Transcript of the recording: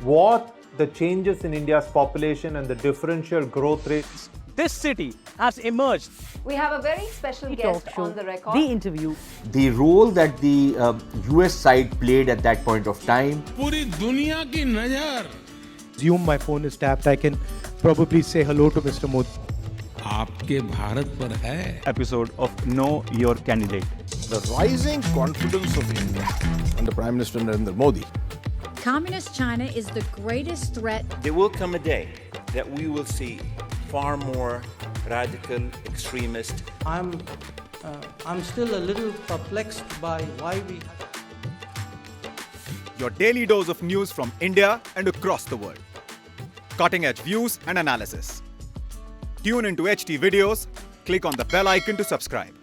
what the changes in India's population and the differential growth rates. This city has emerged. We have a very special guest on the record. The interview. The role that the US side played at that point of time. पूरी दुनिया की नजर. Assume my phone is tapped. I can probably say hello to Mr. Modi. आपके भारत पर है. Episode of Know Your Candidate. The rising confidence of India under Prime Minister Narendra Modi. Communist China is the greatest threat. There will come a day that we will see far more radical extremist. I'm still a little perplexed by why we. Your daily dose of news from India and across the world. Cutting edge views and analysis. Tune into HT videos. Click on the bell icon to subscribe.